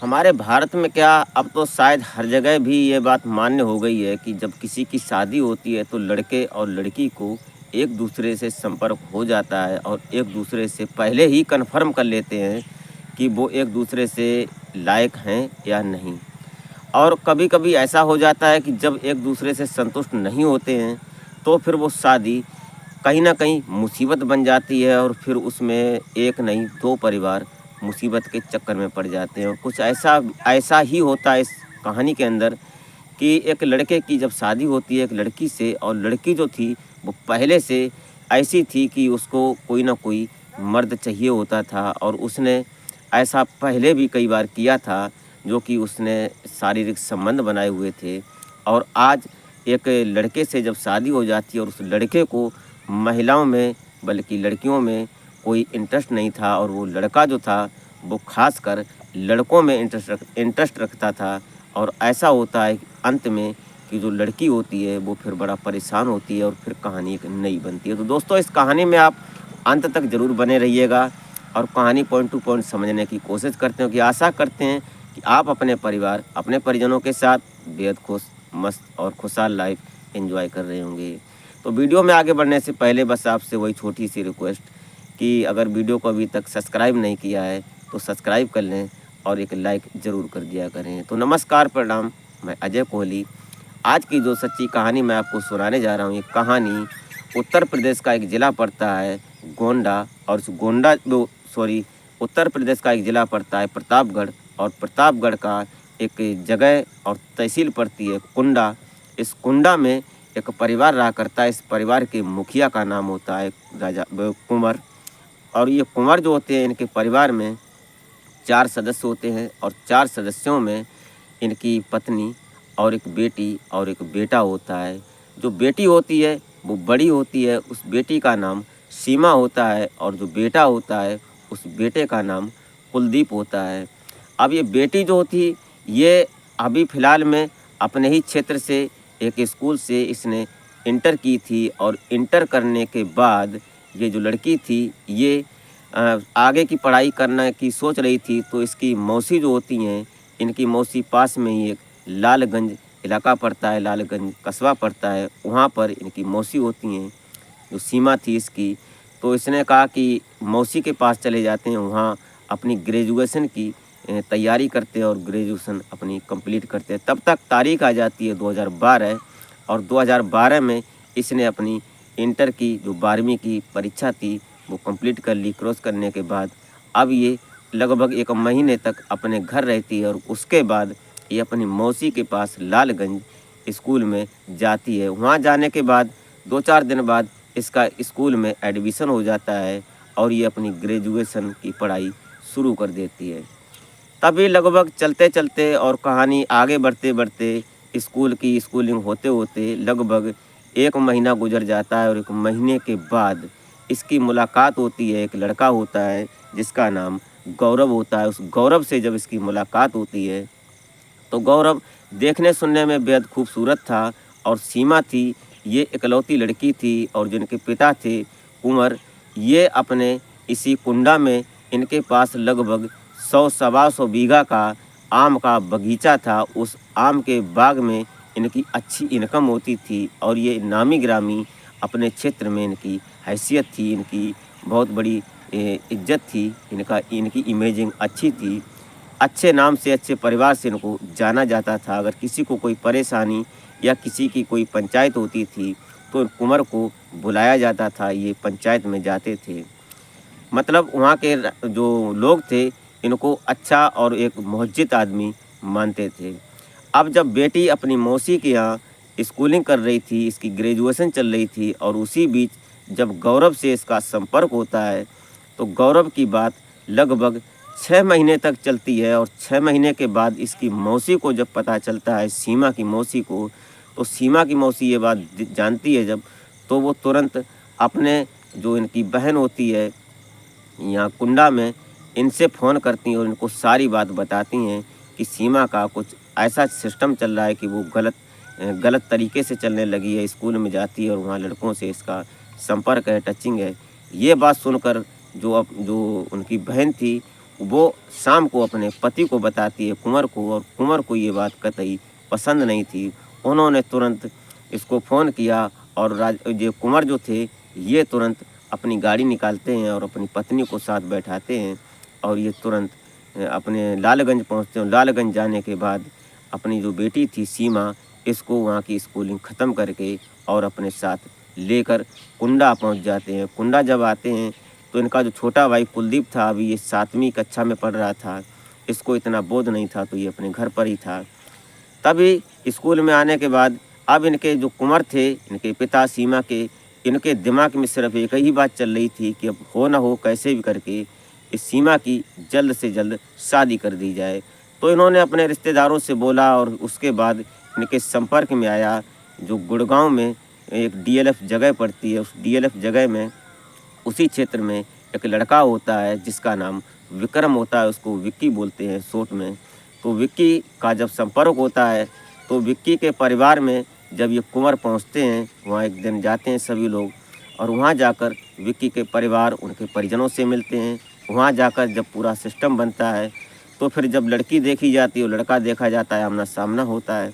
हमारे भारत में क्या अब तो शायद हर जगह भी ये बात मान्य हो गई है कि जब किसी की शादी होती है तो लड़के और लड़की को एक दूसरे से संपर्क हो जाता है और एक दूसरे से पहले ही कन्फर्म कर लेते हैं कि वो एक दूसरे से लायक हैं या नहीं। और कभी-कभी ऐसा हो जाता है कि जब एक दूसरे से संतुष्ट नहीं होते हैं तो फिर वो शादी कहीं न कहीं मुसीबत बन जाती है और फिर उसमें एक नहीं 2 परिवार मुसीबत के चक्कर में पड़ जाते हैं। और कुछ ऐसा ऐसा ही होता है इस कहानी के अंदर कि एक लड़के की जब शादी होती है एक लड़की से, और लड़की जो थी वो पहले से ऐसी थी कि उसको कोई न कोई मर्द चाहिए होता था, और उसने ऐसा पहले भी कई बार किया था, जो कि उसने शारीरिक संबंध बनाए हुए थे। और आज एक लड़के से जब शादी हो जाती है और उस लड़के को महिलाओं में बल्कि लड़कियों में कोई इंटरेस्ट नहीं था, और वो लड़का जो था वो ख़ासकर लड़कों में इंटरेस्ट रखता था। और ऐसा होता है कि अंत में कि जो लड़की होती है वो फिर बड़ा परेशान होती है और फिर कहानी एक नई बनती है। तो दोस्तों, इस कहानी में आप अंत तक ज़रूर बने रहिएगा और कहानी पॉइंट टू पॉइंट समझने की कोशिश करते हैं, कि आशा करते हैं कि आप अपने परिवार, अपने परिजनों के साथ बेहद खुश, मस्त और खुशहाल लाइफ एंजॉय कर रहे होंगे। तो वीडियो में आगे बढ़ने से पहले बस आपसे वही छोटी सी रिक्वेस्ट कि अगर वीडियो को अभी तक सब्सक्राइब नहीं किया है तो सब्सक्राइब कर लें और एक लाइक ज़रूर कर दिया करें। तो नमस्कार, प्रणाम, मैं अजय कोहली। आज की जो सच्ची कहानी मैं आपको सुनाने जा रहा हूँ, ये कहानी उत्तर प्रदेश का एक ज़िला पड़ता है गोंडा, और उस गोंडा वो सॉरी उत्तर प्रदेश का एक ज़िला पड़ता है प्रतापगढ़, और प्रतापगढ़ का एक जगह और तहसील पड़ती है कुंडा। इस कुंडा में एक परिवार रहा करता है। इस परिवार के मुखिया का नाम होता है राजा कुंवर। और ये कुंवर जो होते हैं, इनके परिवार में 4 सदस्य होते हैं, और 4 सदस्यों में इनकी पत्नी और एक बेटी और एक बेटा होता है। जो बेटी होती है वो बड़ी होती है, उस बेटी का नाम सीमा होता है, और जो बेटा होता है उस बेटे का नाम कुलदीप होता है। अब ये बेटी जो होती, ये अभी फ़िलहाल में अपने ही क्षेत्र से एक स्कूल से इसने इंटर की थी, और इंटर करने के बाद ये जो लड़की थी ये आगे की पढ़ाई करने की सोच रही थी। तो इसकी मौसी जो होती हैं, इनकी मौसी पास में ही एक लालगंज इलाका पड़ता है, लालगंज कस्बा पड़ता है, वहाँ पर इनकी मौसी होती हैं, जो सीमा थी इसकी। तो इसने कहा कि मौसी के पास चले जाते हैं, वहाँ अपनी ग्रेजुएशन की तैयारी करते हैं और ग्रेजुएशन अपनी कंप्लीट करते हैं। तब तक तारीख आ जाती है 2012, और 2012 में इसने अपनी इंटर की जो 12वीं की परीक्षा थी वो कंप्लीट कर ली। क्रॉस करने के बाद अब ये लगभग 1 महीने तक अपने घर रहती है, और उसके बाद ये अपनी मौसी के पास लालगंज स्कूल में जाती है। वहाँ जाने के बाद 2-4 दिन बाद इसका स्कूल में एडमिशन हो जाता है, और ये अपनी ग्रेजुएशन की पढ़ाई शुरू कर देती है। तभी लगभग चलते-चलते और कहानी आगे बढ़ते-बढ़ते स्कूल की स्कूलिंग होते-होते लगभग 1 महीना गुज़र जाता है, और 1 महीने के बाद इसकी मुलाकात होती है। एक लड़का होता है जिसका नाम गौरव होता है। उस गौरव से जब इसकी मुलाकात होती है तो गौरव देखने सुनने में बेहद खूबसूरत था, और सीमा थी ये इकलौती लड़की थी, और जिनके पिता थे कुंवर, ये अपने इसी कुंडा में इनके पास लगभग 100 सवा 100 बीघा का आम का बगीचा था। उस आम के बाग में इनकी अच्छी इनकम होती थी, और ये नामी गिरामी अपने क्षेत्र में इनकी हैसियत थी, इनकी बहुत बड़ी इज्जत थी, इनकी इमेजिंग अच्छी थी। अच्छे नाम से, अच्छे परिवार से इनको जाना जाता था। अगर किसी को कोई परेशानी या किसी की कोई पंचायत होती थी तो कुंवर को बुलाया जाता था, ये पंचायत में जाते थे। मतलब वहाँ के जो लोग थे इनको अच्छा और एक मोहज्जित आदमी मानते थे। अब जब बेटी अपनी मौसी के यहाँ स्कूलिंग कर रही थी, इसकी ग्रेजुएशन चल रही थी, और उसी बीच जब गौरव से इसका संपर्क होता है तो गौरव की बात लगभग 6 महीने तक चलती है। और 6 महीने के बाद इसकी मौसी को जब पता चलता है, सीमा की मौसी को, तो सीमा की मौसी ये बात जानती है जब, तो वो तुरंत अपने जो इनकी बहन होती है यहाँ कुंडा में, इनसे फ़ोन करती हैं और इनको सारी बात बताती हैं कि सीमा का कुछ ऐसा सिस्टम चल रहा है कि वो गलत तरीके से चलने लगी है। स्कूल में जाती है और वहाँ लड़कों से इसका संपर्क है, टचिंग है। ये बात सुनकर जो उनकी बहन थी वो शाम को अपने पति को बताती है, कुंवर को, और कुंवर को ये बात कतई पसंद नहीं थी। उन्होंने तुरंत इसको फ़ोन किया और ये कुंवर जो थे ये तुरंत अपनी गाड़ी निकालते हैं और अपनी पत्नी को साथ बैठाते हैं और ये तुरंत अपने लालगंज पहुँचते हैं। लालगंज जाने के बाद अपनी जो बेटी थी सीमा, इसको वहाँ की स्कूलिंग ख़त्म करके और अपने साथ लेकर कुंडा पहुँच जाते हैं। कुंडा जब आते हैं तो इनका जो छोटा भाई कुलदीप था, अभी ये 7वीं कक्षा में पढ़ रहा था, इसको इतना बोध नहीं था, तो ये अपने घर पर ही था। तभी स्कूल में आने के बाद अब इनके जो कुंवर थे, इनके पिता सीमा के, इनके दिमाग में सिर्फ एक ही बात चल रही थी कि अब हो ना हो कैसे भी करके इस सीमा की जल्द से जल्द शादी कर दी जाए। तो इन्होंने अपने रिश्तेदारों से बोला और उसके बाद इनके संपर्क में आया जो गुड़गांव में एक डीएलएफ जगह पड़ती है। उस डीएलएफ जगह में उसी क्षेत्र में एक लड़का होता है जिसका नाम विक्रम होता है, उसको विक्की बोलते हैं शॉर्ट में। तो विक्की का जब संपर्क होता है तो विक्की के परिवार में जब ये कुंवर पहुंचते हैं, वहाँ एक दिन जाते हैं सभी लोग और वहाँ जाकर विक्की के परिवार उनके परिजनों से मिलते हैं। वहाँ जाकर जब पूरा सिस्टम बनता है तो फिर जब लड़की देखी जाती है और लड़का देखा जाता है, आमना सामना होता है।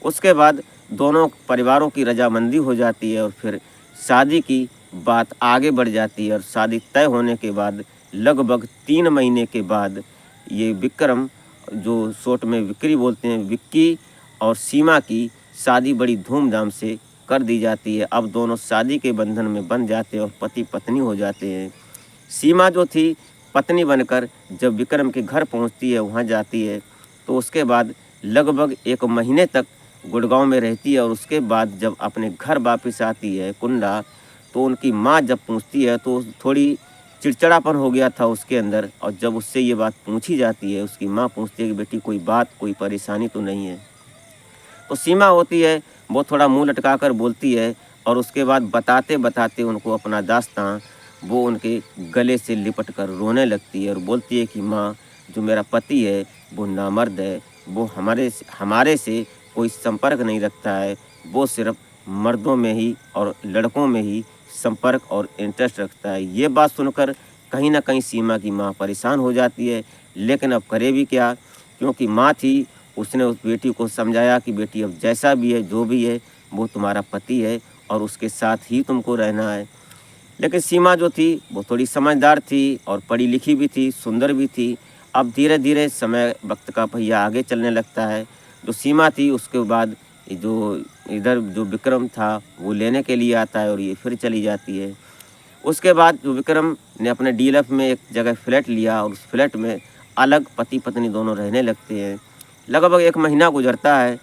उसके बाद दोनों परिवारों की रजामंदी हो जाती है और फिर शादी की बात आगे बढ़ जाती है और शादी तय होने के बाद लगभग 3 महीने के बाद ये विक्रम, जो शॉर्ट में विक्री बोलते हैं, विक्की और सीमा की शादी बड़ी धूमधाम से कर दी जाती है। अब दोनों शादी के बंधन में बंध जाते हैं और पति पत्नी हो जाते हैं। सीमा जो थी पत्नी बनकर जब विक्रम के घर पहुंचती है, वहां जाती है, तो उसके बाद लगभग 1 महीने तक गुड़गांव में रहती है और उसके बाद जब अपने घर वापस आती है कुंडा, तो उनकी माँ जब पूछती है तो थोड़ी चिड़चिड़ापन हो गया था उसके अंदर। और जब उससे ये बात पूछी जाती है, उसकी माँ पूछती है कि बेटी कोई बात, कोई परेशानी तो नहीं है। तो सीमा होती है वो थोड़ा मुंह लटका कर बोलती है और उसके बाद बताते बताते उनको अपना दास्तां वो उनके गले से लिपट कर रोने लगती है और बोलती है कि माँ, जो मेरा पति है वो नामर्द है, वो हमारे से कोई संपर्क नहीं रखता है, वो सिर्फ मर्दों में ही और लड़कों में ही संपर्क और इंटरेस्ट रखता है। ये बात सुनकर कहीं ना कहीं सीमा की माँ परेशान हो जाती है, लेकिन अब करे भी क्या, क्योंकि माँ थी। उसने उस बेटी को समझाया कि बेटी अब जैसा भी है, जो भी है, वो तुम्हारा पति है और उसके साथ ही तुमको रहना है। लेकिन सीमा जो थी वो थोड़ी समझदार थी और पढ़ी लिखी भी थी, सुंदर भी थी। अब धीरे धीरे समय वक्त का पहिया आगे चलने लगता है। जो सीमा थी उसके बाद जो इधर जो विक्रम था वो लेने के लिए आता है और ये फिर चली जाती है। उसके बाद जो विक्रम ने अपने डीएलएफ में एक जगह फ्लैट लिया और उस फ्लैट में अलग पति पत्नी दोनों रहने लगते हैं। लगभग 1 महीना गुजरता है,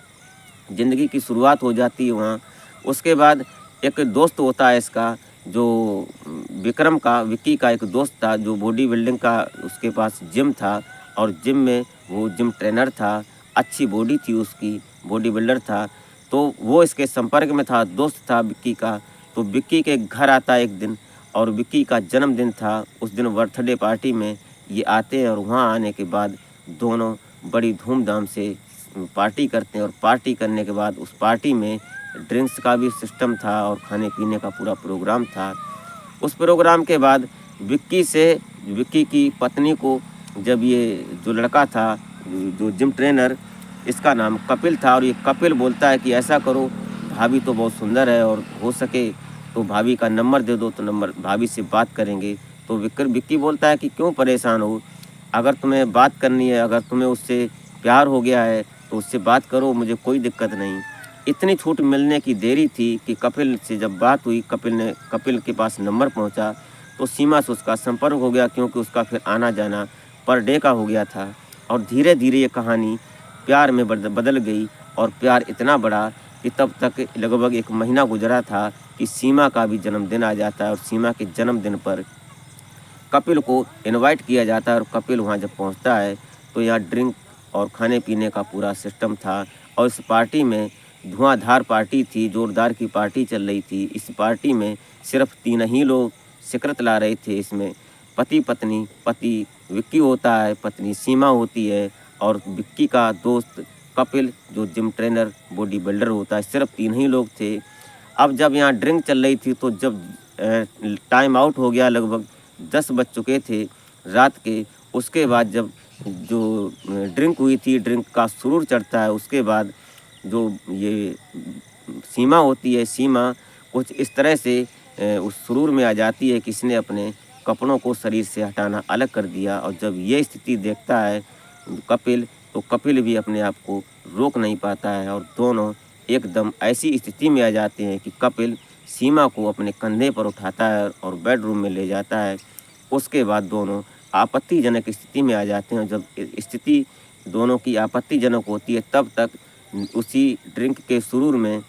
ज़िंदगी की शुरुआत हो जाती है वहाँ। उसके बाद एक दोस्त होता है इसका, जो विक्रम का, विक्की का एक दोस्त था जो बॉडी बिल्डिंग का उसके पास जिम था और जिम में वो जिम ट्रेनर था, अच्छी बॉडी थी उसकी, बॉडी बिल्डर था। तो वो इसके संपर्क में था, दोस्त था विक्की का। तो विक्की के घर आता है एक दिन और विक्की का जन्मदिन था। उस दिन बर्थडे पार्टी में ये आते हैं और वहाँ आने के बाद दोनों बड़ी धूमधाम से पार्टी करते हैं और पार्टी करने के बाद उस पार्टी में ड्रिंक्स का भी सिस्टम था और खाने पीने का पूरा प्रोग्राम था। उस प्रोग्राम के बाद विक्की की पत्नी को जब ये जो लड़का था, जो जिम ट्रेनर, इसका नाम कपिल था, और ये कपिल बोलता है कि ऐसा करो, भाभी तो बहुत सुंदर है और हो सके तो भाभी का नंबर दे दो, तो नंबर भाभी से बात करेंगे। तो विक्की बोलता है कि क्यों परेशान हो, अगर तुम्हें बात करनी है, अगर तुम्हें उससे प्यार हो गया है तो उससे बात करो, मुझे कोई दिक्कत नहीं। इतनी छूट मिलने की देरी थी कि कपिल से जब बात हुई, कपिल के पास नंबर पहुंचा तो सीमा से उसका संपर्क हो गया, क्योंकि उसका फिर आना जाना पर डे का हो गया था। और धीरे धीरे ये कहानी प्यार में बदल गई और प्यार इतना बड़ा कि तब तक लगभग 1 महीना गुजरा था कि सीमा का भी जन्मदिन आ जाता है और सीमा के जन्मदिन पर कपिल को इनवाइट किया जाता है। और कपिल वहाँ जब पहुँचता है तो यहाँ ड्रिंक और खाने पीने का पूरा सिस्टम था और इस पार्टी में धुआंधार पार्टी थी, जोरदार की पार्टी चल रही थी। इस पार्टी में सिर्फ 3 ही लोग सिकरत ला रहे थे। इसमें पति पत्नी, पति विक्की होता है, पत्नी सीमा होती है और विक्की का दोस्त कपिल जो जिम ट्रेनर बॉडी बिल्डर होता है। सिर्फ 3 ही लोग थे। अब जब यहाँ ड्रिंक चल रही थी तो जब टाइम आउट हो गया, लगभग 10 बज चुके थे रात के, उसके बाद जब जो ड्रिंक हुई थी, ड्रिंक का सुरूर चढ़ता है, उसके बाद जो ये सीमा होती है, सीमा कुछ इस तरह से उस सुरूर में आ जाती है कि इसने अपने कपड़ों को शरीर से हटाना अलग कर दिया। और जब ये स्थिति देखता है कपिल, तो कपिल भी अपने आप को रोक नहीं पाता है और दोनों एकदम ऐसी स्थिति में आ जाते हैं कि कपिल सीमा को अपने कंधे पर उठाता है और बेडरूम में ले जाता है। उसके बाद दोनों आपत्तिजनक स्थिति में आ जाते हैं। जब स्थिति दोनों की आपत्तिजनक होती है, तब तक उसी ड्रिंक के सुरूर में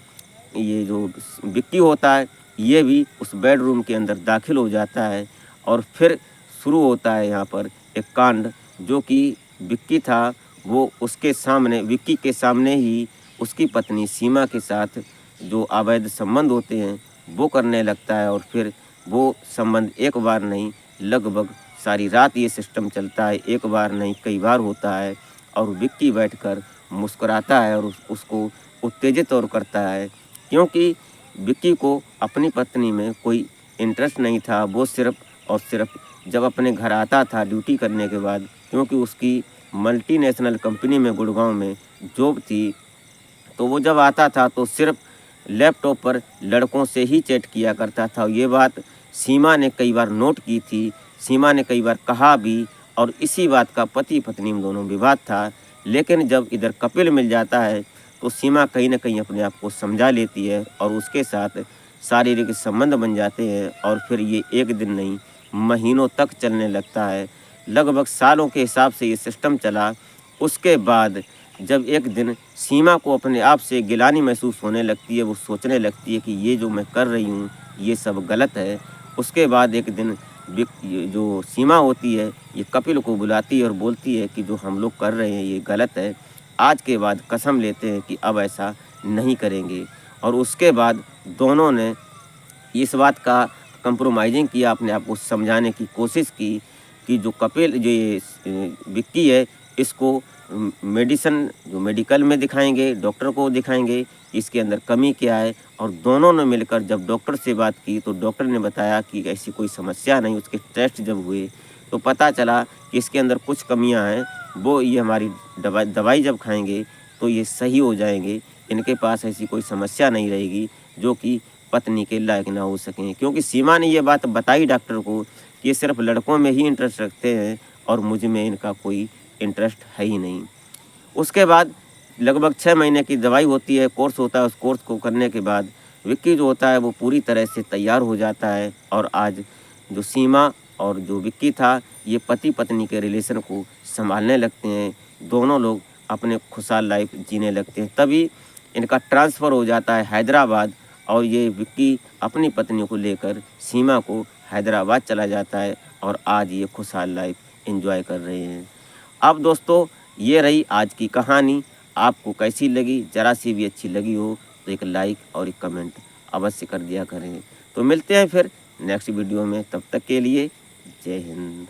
ये जो विक्की होता है, ये भी उस बेडरूम के अंदर दाखिल हो जाता है। और फिर शुरू होता है यहाँ पर एक कांड, जो कि विक्की था, वो उसके सामने, विक्की के सामने ही उसकी पत्नी सीमा के साथ जो अवैध संबंध होते हैं वो करने लगता है। और फिर वो संबंध एक बार नहीं, लगभग सारी रात ये सिस्टम चलता है, एक बार नहीं कई बार होता है। और विक्की बैठकर मुस्कुराता है और उसको उत्तेजित और करता है, क्योंकि विक्की को अपनी पत्नी में कोई इंटरेस्ट नहीं था। वो सिर्फ़ और सिर्फ जब अपने घर आता था ड्यूटी करने के बाद, क्योंकि उसकी मल्टीनेशनल कंपनी में गुड़गांव में जॉब थी, तो वो जब आता था तो सिर्फ लैपटॉप पर लड़कों से ही चैट किया करता था। ये बात सीमा ने कई बार नोट की थी, सीमा ने कई बार कहा भी, और इसी बात का पति पत्नी में दोनों विवाद था। लेकिन जब इधर कपिल मिल जाता है तो सीमा कहीं न कहीं अपने आप को समझा लेती है और उसके साथ शारीरिक संबंध बन जाते हैं। और फिर ये एक दिन नहीं, महीनों तक चलने लगता है। लगभग सालों के हिसाब से ये सिस्टम चला। उसके बाद जब एक दिन सीमा को अपने आप से गिलानी महसूस होने लगती है, वो सोचने लगती है कि ये जो मैं कर रही हूँ ये सब गलत है। उसके बाद एक दिन ये जो सीमा होती है, ये कपिल को बुलाती है और बोलती है कि जो हम लोग कर रहे हैं ये गलत है। आज के बाद कसम लेते हैं कि अब ऐसा नहीं करेंगे। और उसके बाद दोनों ने इस बात का कंप्रोमाइज़िंग किया, अपने आप को समझाने की कोशिश की कि जो कपिल, जो ये विक्की है, इसको मेडिसिन, जो मेडिकल में दिखाएँगे, डॉक्टर को दिखाएँगे, इसके अंदर कमी क्या है। और दोनों ने मिलकर जब डॉक्टर से बात की तो डॉक्टर ने बताया कि ऐसी कोई समस्या नहीं। उसके टेस्ट जब हुए तो पता चला कि इसके अंदर कुछ कमियां हैं, वो ये हमारी दवाई जब खाएंगे तो ये सही हो जाएंगे। इनके पास ऐसी कोई समस्या नहीं रहेगी जो कि पत्नी के लायक ना हो सकें। क्योंकि सीमा ने ये बात बताई डॉक्टर को कि ये सिर्फ लड़कों में ही इंटरेस्ट रखते हैं और मुझ में इनका कोई इंटरेस्ट है ही नहीं। उसके बाद लगभग 6 महीने की दवाई होती है, कोर्स होता है। उस कोर्स को करने के बाद विक्की जो होता है वो पूरी तरह से तैयार हो जाता है। और आज जो सीमा और जो विक्की था, ये पति पत्नी के रिलेशन को संभालने लगते हैं। दोनों लोग अपने खुशहाल लाइफ जीने लगते हैं। तभी इनका ट्रांसफ़र हो जाता है हैदराबाद, और ये विक्की अपनी पत्नी को लेकर सीमा को हैदराबाद चला जाता है और आज ये खुशहाल लाइफ एंजॉय कर रहे हैं। अब दोस्तों, ये रही आज की कहानी। आपको कैसी लगी? ज़रा सी भी अच्छी लगी हो तो एक लाइक और एक कमेंट अवश्य कर दिया करें। तो मिलते हैं फिर नेक्स्ट वीडियो में, तब तक के लिए जय हिंद।